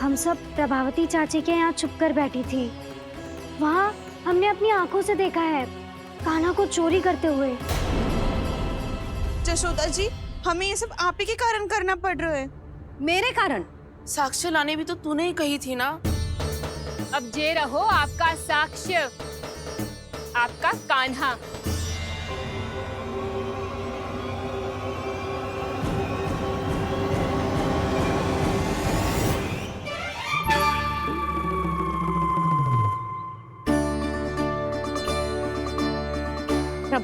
हम सब प्रभावती चाची के यहाँ छुप कर बैठी थी। वहाँ हमने अपनी आंखों से देखा है कान्हा को चोरी करते हुए। जशोदा जी, हमें ये सब आप ही के कारण करना पड़ रहा है। मेरे कारण? साक्ष्य लाने भी तो तूने ही कही थी ना। अब जे रहो आपका साक्ष्य, आपका कान्हा।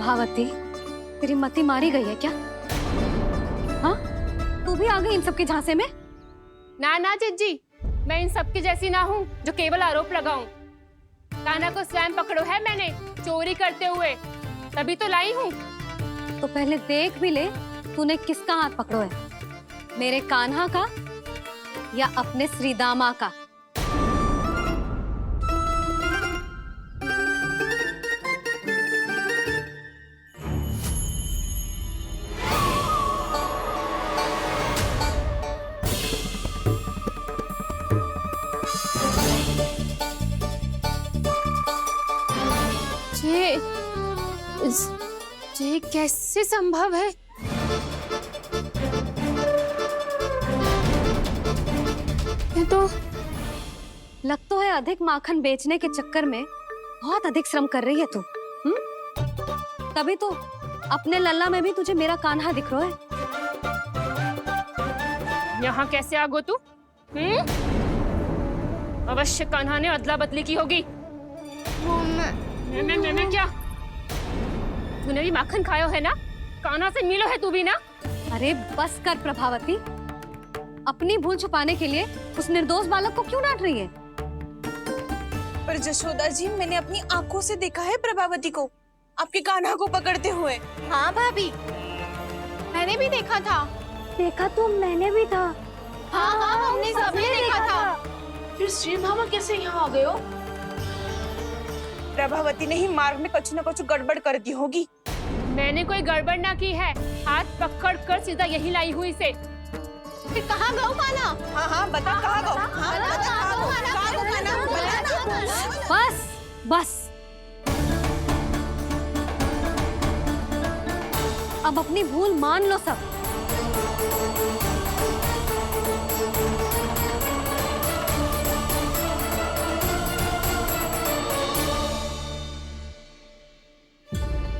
प्रभावती, तेरी मति मारी गई है क्या? हाँ, तू भी आ गई इन सबके झांसे में? ना ना जिज्जी, मैं इन सबकी जैसी ना हूँ जो केवल आरोप लगाऊं। कान्हा को स्वयं पकड़ो है मैंने चोरी करते हुए, तभी तो लाई हूँ। तो पहले देख भी ले तूने किसका हाथ पकड़ो है, मेरे कान्हा का या अपने श्रीदामा का? ये कैसे संभव है? ये तो लग तो है अधिक माखन बेचने के चक्कर में बहुत अधिक श्रम कर रही है तू। तभी तो अपने लल्ला में भी तुझे मेरा कान्हा दिख रहा है। यहाँ कैसे आ गो तू? अवश्य कान्हा ने अदला बदली की होगी। मैं क्या? तूने भी माखन खायो है ना? कान्हा से मिलो है तू भी ना? अरे बस कर प्रभावती, अपनी भूल छुपाने के लिए उस निर्दोष बालक को क्यों डांट रही है? पर जशोदा जी, मैंने अपनी आंखों से देखा है प्रभावती को आपके कान्हा को पकड़ते हुए। हाँ भाभी, मैंने भी देखा था। देखा तो मैंने भी था। हाँ हाँ, हमने सबने देखा था। फिर श्रीदामा कैसे यहाँ आ गए हो? प्रभावती ने ही मार्ग में कुछ न कुछ गड़बड़ कर दी होगी। मैंने कोई गड़बड़ ना की है, हाथ पकड़ कर सीधा यही लाई हुई से। फिर कहाँ गौ कान्हा? हाँ हाँ, बता कहाँ गौ? हाँ बता कहाँ गौ? कहाँ गौ कान्हा? बता ना। बस बस, अब अपनी भूल मान लो सब।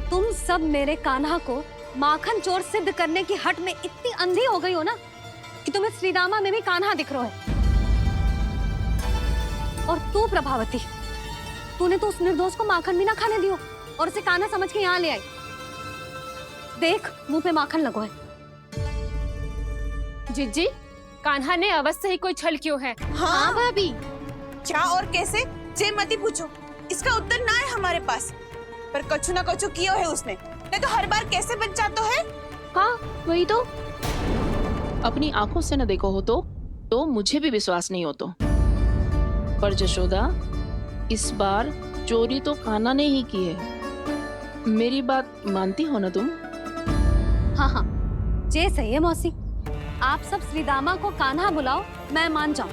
तुम सब मेरे कान्हा को माखन चोर सिद्ध करने की हट में इतनी अंधी हो गई हो ना कि तुम्हें श्रीदामा में भी कान्हा दिख रहा है। और तू प्रभावती, तूने तो उस निर्दोष को माखन भी ना खाने दियो और उसे कान्हा समझ के यहाँ ले आई। देख, मुंह पे माखन लगो है। जिज्जी, कान्हा ने अवश्य ही कोई छल क्यों है। हाँ भाभी, क्या और कैसे? जे मती पूछो, इसका उत्तर ना है हमारे पास। पर कछु ना कछु किया है उसने, नहीं तो हर बार कैसे बच जाता है। हाँ वही तो। अपनी आंखों से न देखो हो तो मुझे भी विश्वास नहीं हो तो। पर जशोदा, इस बार चोरी तो कान्हा ने ही की है। मेरी बात मानती हो ना तुम? हाँ हाँ, जे सही है मौसी। आप सब श्रीदामा को कान्हा बुलाओ, मैं मान जाऊं।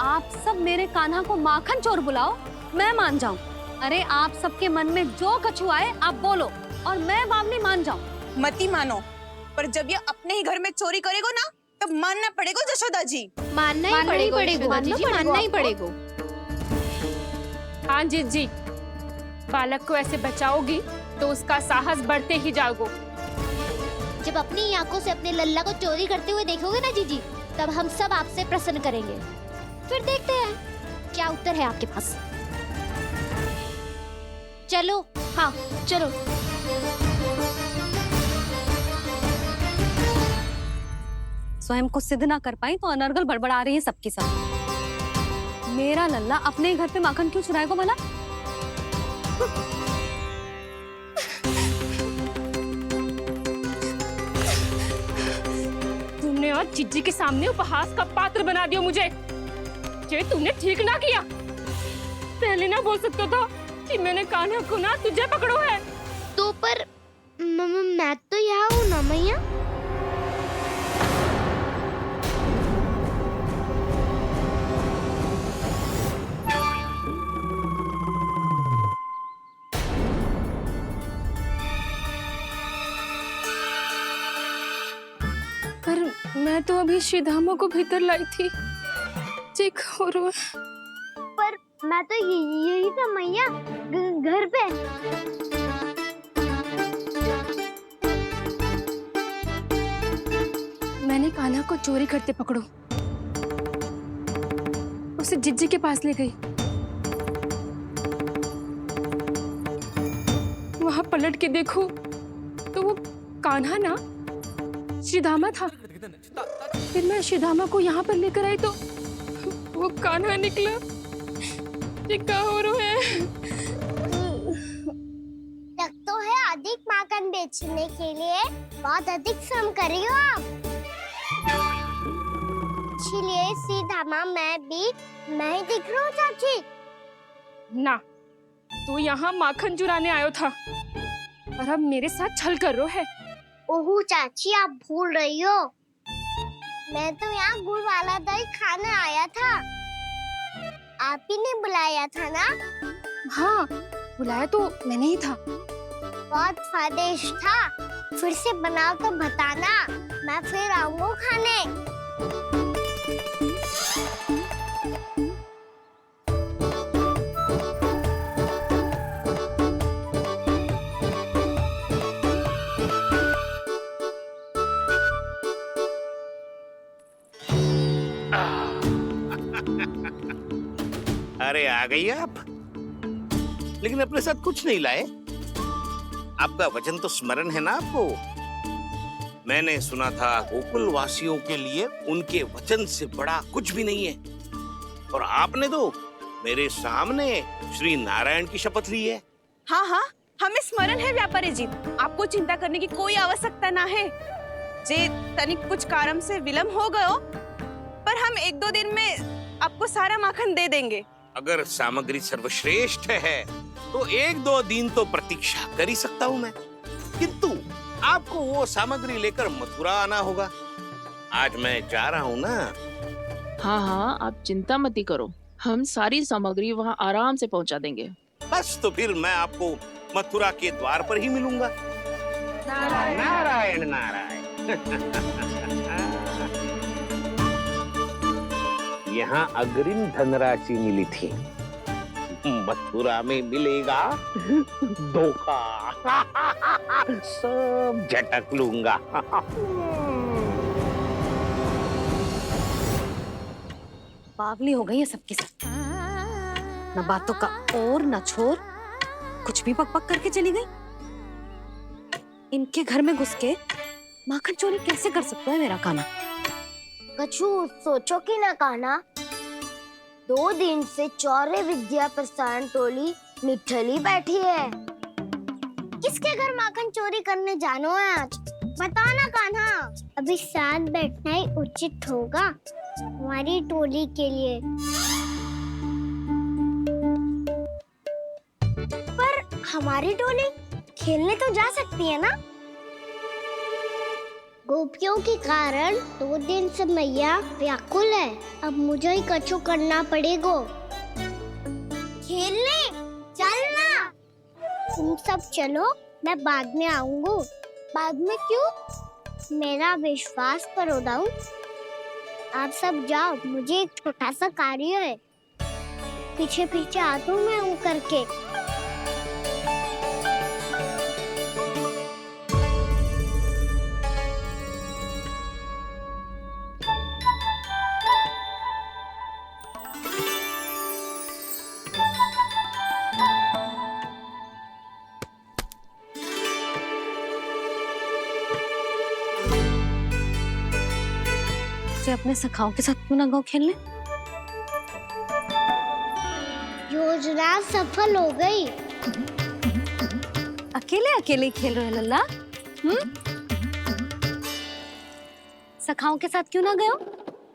आप सब मेरे कान्हा को माखन चोर बुलाओ, मैं मान जाऊं। अरे आप सबके मन में जो कछु आए आप बोलो और मैं बावली मान जाऊं। मती मानो, पर जब ये अपने ही घर में चोरी करेगा ना, तब मानना पड़ेगा जशोदा जी। मानना ही पड़ेगा, मानना ही पड़ेगा। हाँ जिज्जी, बालक को ऐसे बचाओगी तो उसका साहस बढ़ते ही जाओगे। जब अपनी आंखों से अपने लल्ला को चोरी करते हुए देखोगे ना जीजी, तब हम सब आपसे प्रसन्न करेंगे। फिर देखते हैं क्या उत्तर है आपके पास। चलो। हाँ चलो। स्वयं को सिद्ध ना कर पाई तो अनर्गल बड़बड़ा रही है सबकी सब। मेरा लल्ला अपने ही घर पे माखन क्यों चुराएगा भला? तुमने आज जिज्जी के सामने उपहास का पात्र बना दिया मुझे। ये तुमने ठीक ना किया। पहले ना बोल सकता था कि मैंने कान्हा को ना तुझे पकड़ो है। तो पर मैं तो यहाँ हूँ ना मैया। पर मैं तो अभी श्रीदामा को भीतर लाई थी। पर मैं तो यही था मैया, घर पे। मैंने कान्हा को चोरी करते पकड़ो, उसे जिज्जी के पास ले गई। वहां पलट के देखूं तो वो कान्हा ना श्रीधामा था। फिर मैं श्रीधामा को यहाँ पर लेकर आई तो वो कान्हा निकला। ये क्या हो रहा है? लग तो है अधिक माखन बेचने के लिए बहुत अधिक श्रम कर रही हो आप। इसीलिए सीधामा मैं ही दिख रहा हूँ चाची। ना, तू यहाँ माखन चुराने आयो था और अब मेरे साथ छल कर रो है। ओह चाची, आप भूल रही हो, मैं तो यहाँ गुड़ वाला दही खाने आया था। आप ही ने बुलाया था ना? हाँ, बुलाया तो मैंने ही था। बहुत स्वादिष्ट था, फिर से बनाओ तो बताना, मैं फिर आऊंगा खाने। अरे आ गई आप, लेकिन अपने साथ कुछ नहीं लाए। आपका वचन तो स्मरण है ना आपको? मैंने सुना था गोकुल वासियों के लिए उनके वचन से बड़ा कुछ भी नहीं है, और आपने तो मेरे सामने श्री नारायण की शपथ ली है। हाँ हाँ, हमें स्मरण है व्यापारी जी, आपको चिंता करने की कोई आवश्यकता ना है। जे तनिक कुछ कारण से विलंब हो गयो, पर हम 1-2 दिन में आपको सारा माखन दे देंगे। अगर सामग्री सर्वश्रेष्ठ है तो 1-2 दिन तो प्रतीक्षा कर ही सकता हूँ मैं, किंतु आपको वो सामग्री लेकर मथुरा आना होगा। आज मैं जा रहा हूँ ना। हाँ हाँ, आप चिंता मत करो, हम सारी सामग्री वहाँ आराम से पहुँचा देंगे। बस तो फिर मैं आपको मथुरा के द्वार पर ही मिलूंगा। नारायण नारायण। यहाँ अग्रिम धनराशि मिली थी, मथुरा में मिलेगा धोखा। सब झटक लूंगा। पागली हो गई है सबकी सब। न बातों का और न छोर, कुछ भी पक पक करके चली गई। इनके घर में घुस के माखन चोरी कैसे कर सकता है मेरा कान्हा? कछु सोचो कि ना कान्हा, 2 दिन से चौरे विद्या प्रसारण टोली निठली बैठी है। किसके घर माखन चोरी करने जानो है आज? बताना कान्हा। अभी साथ बैठना ही उचित होगा हमारी टोली के लिए। पर हमारी टोली खेलने तो जा सकती है ना? गोपियों के कारण 2 दिन से मैया व्याकुल है, अब मुझे ही कछु करना पड़ेगा। खेलने चलना। तुम सब चलो, मैं बाद में आऊंगा। बाद में क्यों? मेरा विश्वास करो दाऊ। आप सब जाओ, मुझे एक छोटा सा कार्य है। पीछे पीछे आता हूँ मैं करके। अपने सखाओं के साथ क्यों ना गाँव खेलने? योजना सफल हो गई। अकेले अकेले खेल रहे लल्ला? सखाओं के साथ क्यों ना गए?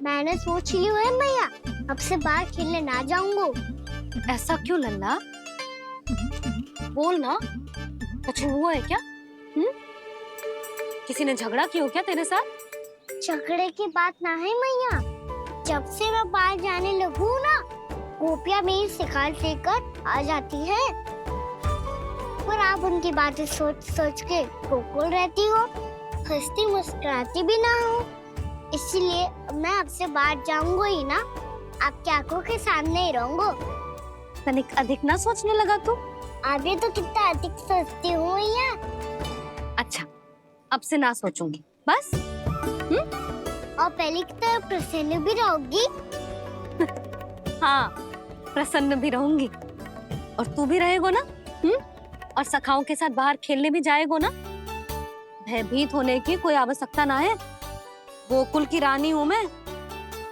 मैंने सोच लिया है मैया, अब से बाहर खेलने ना जाऊंगा। ऐसा क्यों लल्ला? बोल ना, कुछ हुआ है क्या? किसी ने झगड़ा किया हो क्या तेरे साथ? झगड़े की बात ना है मैया, जब से मैं बाहर जाने लगू ना, गोपियां मेरी शिकार लेकर आ जाती है। पर आप उनकी बातें सोच सोच के गोकुल रहती हो, हंसती मुस्कुराती भी ना हो। इसलिए मैं आपसे बाहर जाऊंगा ही ना, आपकी आंखों के सामने ही रहूंगा। तनिक अधिक ना सोचने लगा तू? आगे तो कितना अधिक सोचती हूँ मैया। अच्छा, अब से ना सोचूंगी बस। और पहले की तरह प्रसन्न भी रहोगी? हाँ, प्रसन्न भी रहूंगी। और तू भी रहेगा ना? और सखाओं के साथ बाहर खेलने भी जाएगो ना। भयभीत होने की कोई आवश्यकता ना है। गोकुल की रानी हूं मैं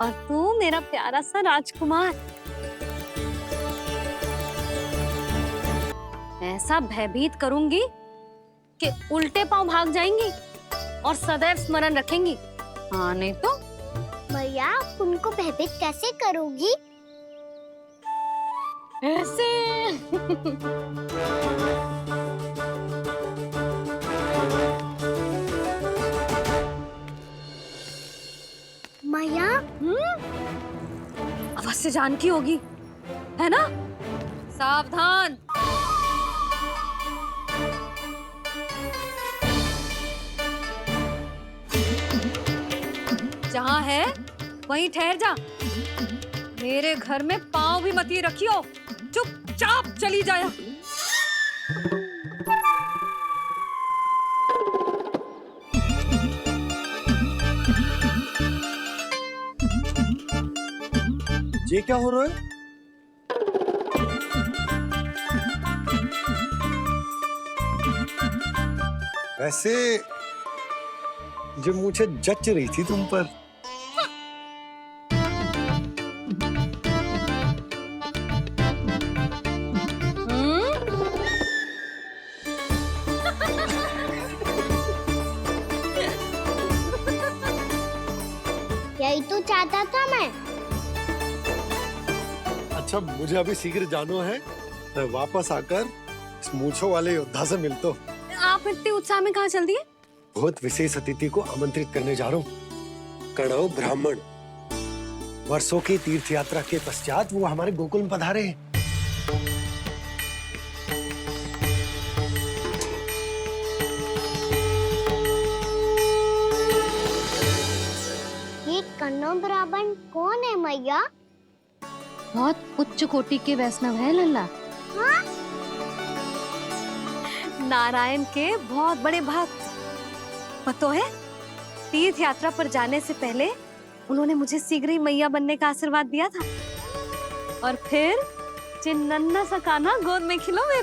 और तू मेरा प्यारा सा राजकुमार। ऐसा भयभीत करूंगी कि उल्टे पांव भाग जाएंगी और सदैव स्मरण रखेंगी। हाँ नहीं तो मैया उनको भयभीत कैसे करोगी? ऐसे। मैया अवश्य जानकी होगी, है ना? सावधान। जहाँ है वहीं ठहर जा। मेरे घर में पाँव भी मत ही रखियो, चुपचाप चली जाया। ये क्या हो रहा है? वैसे जो मुझे जच रही थी तुम पर। यही तो चाहता था मैं। अच्छा मुझे अभी शीघ्र जाना है, मैं वापस आकर इस मूंछों वाले योद्धा से मिलता हूँ। आप इतने उत्साह में कहाँ चल दिए? बहुत विशेष अतिथि को आमंत्रित करने जा रहा हूँ, कणव ब्राह्मण। वर्षों की तीर्थ यात्रा के पश्चात वो हमारे गोकुल में पधारे हैं। ये कणव ब्राह्मण कौन है मैया? बहुत उच्च कोटि के वैष्णव है लल्ला। हाँ? नारायण के बहुत बड़े भक्त। पतो है, तीर्थ यात्रा पर जाने से पहले उन्होंने मुझे शीघ्र ही मैया बनने का आशीर्वाद दिया था और फिर चिन्नन्ना सा कान्हा गोद में खिलो मेरे।